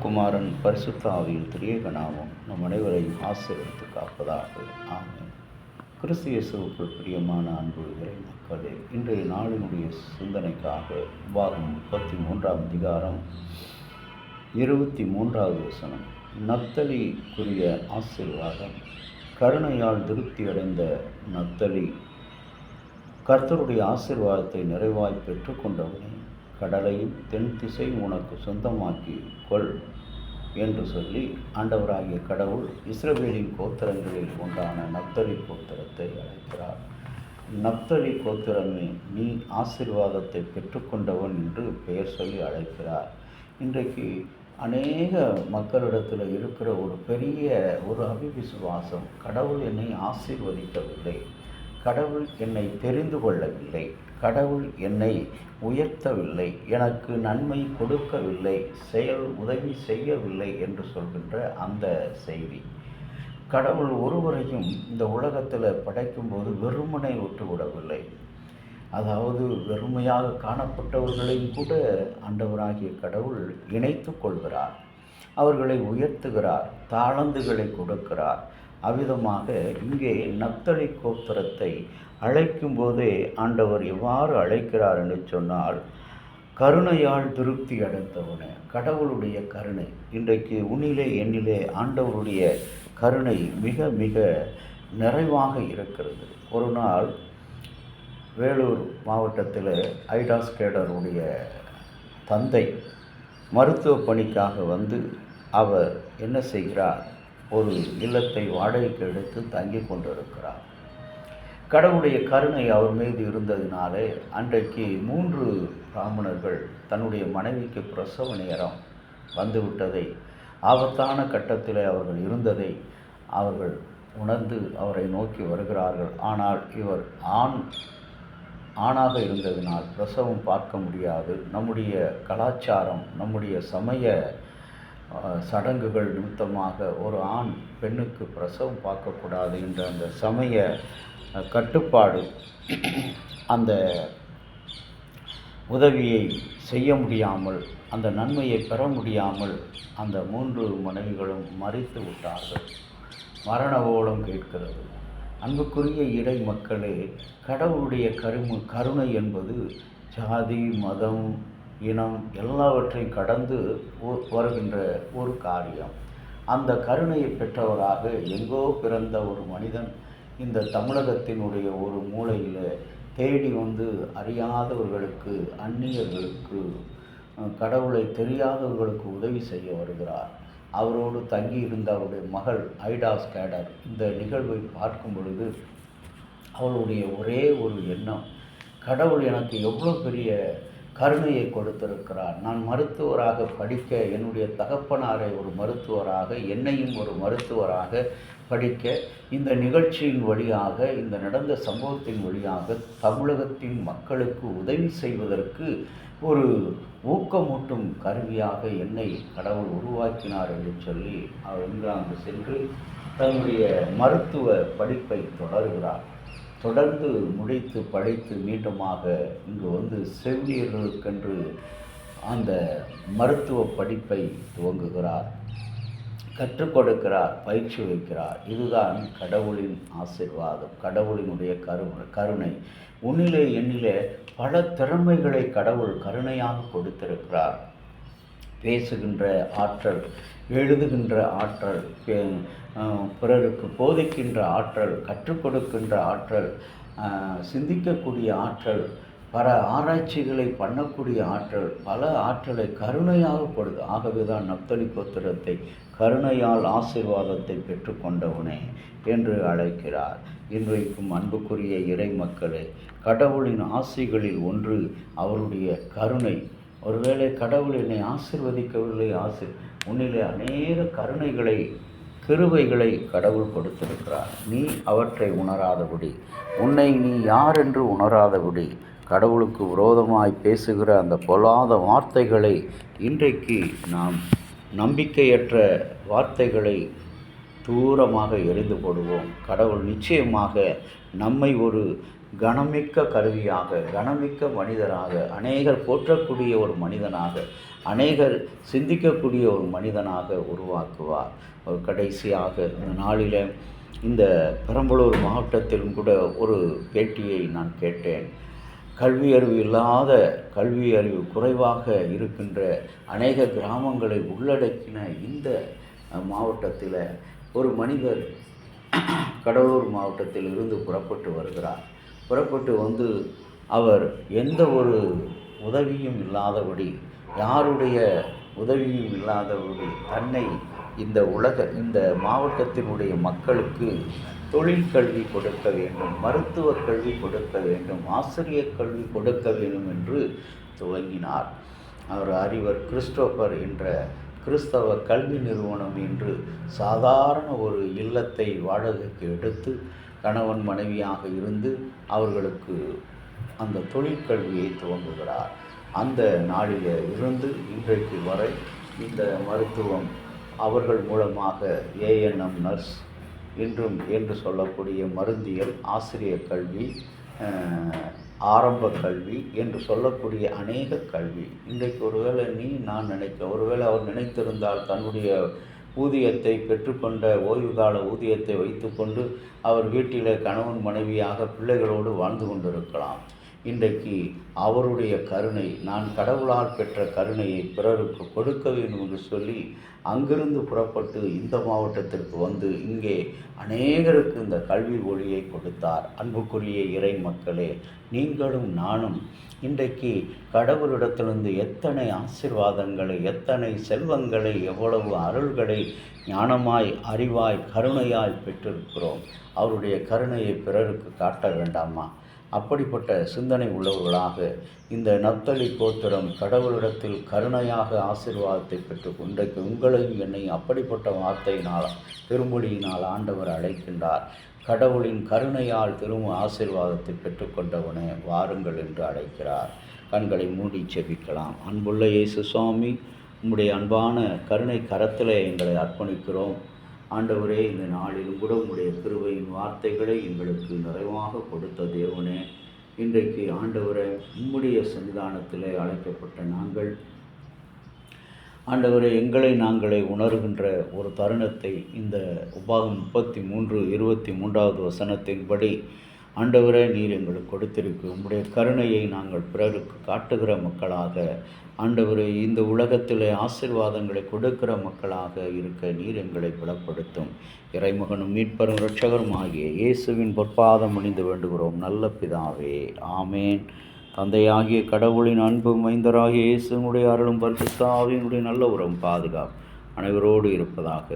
குமாரன் பரிசுத்த ஆவியின் திரியேக நாமம் நம் அனைவரையும் ஆசீர்வதித்து காப்பதாக. ஆமென். கிறிஸ்து இயேசுவுக்குள் பிரியமான அன்பு இறை மக்களே, இன்றைய நாளினுடைய சிந்தனைக்காக உபாகமம் 33ஆம் அதிகாரம் 23வது வசனம். நப்தலிக்குரிய ஆசீர்வாதம். கருணையால் திருப்தியடைந்த நப்தலி, கர்த்தருடைய ஆசீர்வாதத்தை நிறைவாய் பெற்றுக்கொண்டவனே, கடலையும் தென் திசை உனக்கு சொந்தமாக்கி கொள் என்று சொல்லி ஆண்டவராகிய கடவுள் இஸ்ரவேலின் கோத்திரங்களில் ஒன்றான நப்தலி கோத்திரத்தை அழைக்கிறார். நப்தலி கோத்திரமே, நீ ஆசீர்வாதத்தை பெற்றுக்கொண்டவன் என்று பெயர் சொல்லி அழைக்கிறார். இன்றைக்கு அநேக மக்களிடத்தில் இருக்கிற ஒரு பெரிய அவிவிசுவாசம், கடவுள் என்னை ஆசீர்வதிக்கவில்லை, கடவுள் என்னை தெரிந்து கொள்ளவில்லை, கடவுள் என்னை உயர்த்தவில்லை, எனக்கு நன்மை கொடுக்கவில்லை, உதவி செய்யவில்லை என்று சொல்கின்ற அந்த செய்தி. கடவுள் ஒருவரையும் இந்த உலகத்தில் படைக்கும்போது வெறுமனை விட்டுவிடவில்லை. அதாவது வெறுமையாக காணப்பட்டவர்களையும் கூட ஆண்டவராகிய கடவுள் இணைத்து கொள்கிறார், அவர்களை உயர்த்துகிறார், தாளந்துகளை கொடுக்கிறார். அவ்விதமாக இங்கே நப்தலி கோத்திரத்தை அழைக்கும் போதே ஆண்டவர் எவ்வாறு அழைக்கிறார் என்று சொன்னால், கருணையால் திருப்தி அடைந்தவன. கடவுளுடைய கருணை இன்றைக்கு உன்னிலே என்னிலே ஆண்டவருடைய கருணை மிக மிக நிறைவாக இருக்கிறது. ஒரு நாள் வேலூர் மாவட்டத்தில் ஐடாஸ் கேடருடைய தந்தை மருத்துவ பணிக்காக வந்து அவர் என்ன செய்கிறார், ஒரு இல்லத்தை வாடகைக்கு எடுத்து தங்கி கொண்டிருக்கிறார். கடவுளுடைய கருணை அவர் மீது இருந்ததினாலே அன்றைக்கு 3 பிராமணர்கள் தன்னுடைய மனைவிக்கு பிரசவ நேரம் வந்துவிட்டதை, ஆபத்தான கட்டத்தில் அவர்கள் இருந்ததை அவர்கள் உணர்ந்து அவரை நோக்கி வருகிறார்கள். ஆனால் இவர் ஆணாக இருந்ததினால் பிரசவம் பார்க்க முடியாது. நம்முடைய கலாச்சாரம், நம்முடைய சமய சடங்குகள் நிமித்தமாக ஒரு ஆண் பெண்ணுக்கு பிரசவம் பார்க்கக்கூடாது என்ற அந்த சமய கட்டுப்பாடு, அந்த உதவியை செய்ய முடியாமல், அந்த நன்மையை பெற முடியாமல் அந்த 3 மனைவிகளும் மரித்து விட்டார்கள். மரண ஓலம் கேட்கிறது. அன்புக்குரிய இறை மக்களே, கடவுளுடைய கருணை என்பது ஜாதி, மதம், இனம் எல்லாவற்றையும் கடந்து வருகின்ற ஒரு காரியம். அந்த கருணையை பெற்றவராக எங்கோ பிறந்த ஒரு மனிதன் இந்த தமிழகத்தினுடைய ஒரு மூலையில் தேடி வந்து அறியாதவர்களுக்கு, அந்நியர்களுக்கு, கடவுளை தெரியாதவர்களுக்கு உதவி செய்ய வருகிறார். அவரோடு தங்கி இருந்த அவருடைய மகள் ஐடாஸ் கேடர் இந்த நிகழ்வை பார்க்கும் பொழுது அவளுடைய ஒரே ஒரு எண்ணம், கடவுள் எனக்கு எவ்வளோ பெரிய கருணையை கொடுத்திருக்கிறார். நான் மருத்துவராக படிக்க, என்னுடைய தகப்பனாரை ஒரு மருத்துவராக, என்னையும் ஒரு மருத்துவராக படிக்க, இந்த நிகழ்ச்சியின் வழியாக, இந்த நடந்த சம்பவத்தின் வழியாக தமிழகத்தின் மக்களுக்கு உதவி செய்வதற்கு ஒரு ஊக்கமூட்டும் கருவியாக என்னை கடவுள் உருவாக்கினார் என்று சொல்லி அவர் இங்கிலாந்து சென்று தன்னுடைய மருத்துவ படிப்பை தொடர்கிறார். தொடர்ந்து முடித்து படித்து மீண்டுமாக இங்கு வந்து செவிலியர்களுக்கென்று அந்த மருத்துவ படிப்பை துவங்குகிறார், கற்றுக் கொடுக்கிறார், பயிற்சி வைக்கிறார். இதுதான் கடவுளின் ஆசீர்வாதம், கடவுளினுடைய கருணை. உன்னிலே என்னிலே பல திறமைகளை கடவுள் கருணையாக கொடுத்திருக்கிறார். பேசுகின்ற ஆற்றல், எழுதுகின்ற ஆற்றல், பிறருக்கு போதிக்கின்ற ஆற்றல், கற்றுக் கொடுக்கின்ற ஆற்றல், சிந்திக்கக்கூடிய ஆற்றல், பல ஆராய்ச்சிகளை பண்ணக்கூடிய ஆற்றல், பல ஆற்றலை கருணையாக கொடுத்து. ஆகவே தான் நப்தலி கோத்திரத்தை கருணையால் ஆசீர்வாதத்தை பெற்றுக்கொண்டவனே என்று அழைக்கிறார். இன்றைக்கும் அன்புக்குரிய இறை மக்களே, கடவுளின் ஆசைகளில் ஒன்று அவருடைய கருணை. ஒருவேளை கடவுள் என்னை ஆசீர்வதிக்கவில்லை, உன்னிலே அநேக கருணைகளை, கிருபைகளை கடவுள் கொடுத்திருக்கிறார். நீ அவற்றை உணராதபடி, உன்னை நீ யார் என்று உணராதபடி, கடவுளுக்கு விரோதமாய் பேசுகிற அந்த பொல்லாத வார்த்தைகளை இன்றைக்கு நாம் நம்பிக்கையற்ற வார்த்தைகளை தூரமாக எறிந்து போடுவோம். கடவுள் நிச்சயமாக நம்மை ஒரு கனமிக்க கருவியாக, கனமிக்க மனிதராக, அநேகர் போற்றக்கூடிய ஒரு மனிதனாக, அநேகர் சிந்திக்கக்கூடிய ஒரு மனிதனாக உருவாக்குவார். ஒரு கடைசியாக இந்த நாளில் இந்த பெரம்பலூர் மாவட்டத்திலும் கூட ஒரு பேட்டியை நான் கேட்டேன். கல்வி அறிவு குறைவாக இருக்கின்ற அநேக கிராமங்களை உள்ளடக்கின இந்த மாவட்டத்தில் ஒரு மனிதர் கடலூர் மாவட்டத்தில் இருந்து புறப்பட்டு வருகிறார். புறப்பட்டு வந்து அவர் எந்த ஒரு உதவியும் இல்லாதபடி, யாருடைய உதவியும் இல்லாதபடி தன்னை இந்த மாவட்டத்தினுடைய மக்களுக்கு தொழில் கல்வி கொடுக்க வேண்டும், மருத்துவ கல்வி கொடுக்க வேண்டும், ஆசிரியர் கல்வி கொடுக்க வேண்டும் என்று துவங்கினார். அவர் அறிவர் கிறிஸ்டோபர் என்ற கிறிஸ்தவ கல்வி நிறுவனம் என்று சாதாரண ஒரு இல்லத்தை வாடகைக்கு எடுத்து கணவன் மனைவியாக இருந்து அவர்களுக்கு அந்த தொழிற்கல்வியை துவங்குகிறார். அந்த நாளில் இருந்து இன்றைக்கு வரை இந்த மருத்துவம் அவர்கள் மூலமாக ஏஎன்எம் நர்ஸ் என்று சொல்லக்கூடிய மருந்தியல், ஆசிரியர் கல்வி, ஆரம்ப கல்வி என்று சொல்லக்கூடிய அநேக கல்வி இன்றைக்கு ஒருவேளை நான் நினைக்கிறேன், ஒருவேளை அவர் நினைத்திருந்தால் தன்னுடைய ஊதியத்தை பெற்றுக்கொண்ட ஓய்வு கால ஊதியத்தை வைத்துக்கொண்டு அவர் வீட்டில் கணவன் மனைவியாக பிள்ளைகளோடு வாழ்ந்து கொண்டிருக்கலாம். இன்றைக்கு அவருடைய கருணை, நான் கடவுளால் பெற்ற கருணையை பிறருக்கு கொடுக்க வேண்டும் என்று சொல்லி அங்கிருந்து புறப்பட்டு இந்த மாவட்டத்திற்கு வந்து இங்கே அநேகருக்கு இந்த கல்வி ஒளியை கொடுத்தார். அன்புக்குரிய இறை மக்களே, நீங்களும் நானும் இன்றைக்கு கடவுளிடத்திலிருந்து எத்தனை ஆசீர்வாதங்களை, எத்தனை செல்வங்களை, எவ்வளவு அருள்களை ஞானமாய், அறிவாய், கருணையாய் பெற்றிருக்கிறோம். அவருடைய கருணையை பிறருக்கு காட்ட வேண்டாமா? அப்படிப்பட்ட சிந்தனை உள்ளவர்களாக இந்த நப்தலி கோத்திரம் கடவுளிடத்தில் கருணையாக ஆசீர்வாதத்தை பெற்று இன்றைக்கு உங்களையும் என்னையும் அப்படிப்பட்ட வார்த்தையினால், திருமொழியினால் ஆண்டவர் அழைக்கின்றார். கடவுளின் கருணையால் திரும்ப ஆசீர்வாதத்தை பெற்றுக்கொண்டவனே வாருங்கள் என்று அழைக்கிறார். கண்களை மூடி செபிக்கலாம். அன்புள்ள இயேசு சுவாமி, உம்முடைய அன்பான கருணை கரத்தில் எங்களை அர்ப்பணிக்கிறோம். ஆண்டவரே, இந்த நாளிலும் கூட உங்களுடைய கிருபையின் வார்த்தைகளை எங்களுக்கு நிறைவாக கொடுத்த தேவனே, இன்றைக்கு ஆண்டவரே உம்முடைய சன்னிதானத்திலே அழைக்கப்பட்ட நாங்கள் ஆண்டவரே எங்களை நாங்களே உணர்கின்ற ஒரு தருணத்தை இந்த உபாகம் 33:23 வசனத்தின்படி ஆண்டவரே நீர் எங்களுக்கு கொடுத்திருக்கு. உம்முடைய கருணையை நாங்கள் பிறருக்கு காட்டுகிற மக்களாக, ஆண்டவரே இந்த உலகத்திலே ஆசீர்வாதங்களை கொடுக்கிற மக்களாக இருக்க நீர் எங்களை பலப்படுத்தும். இறைமகனும் மீட்பரும் இரட்சகரும் ஆகிய இயேசுவின் பொற்பாதம் அணிந்து வேண்டுகிறோம் நல்ல பிதாவே, ஆமேன். தந்தையாகிய கடவுளின் அன்பும் மைந்தராகிய இயேசுனுடைய அருளும் பரிசுத்த ஆவியினுடைய நல்ல உறவும் பாதுகாப்பு அனைவரோடு இருப்பதாக.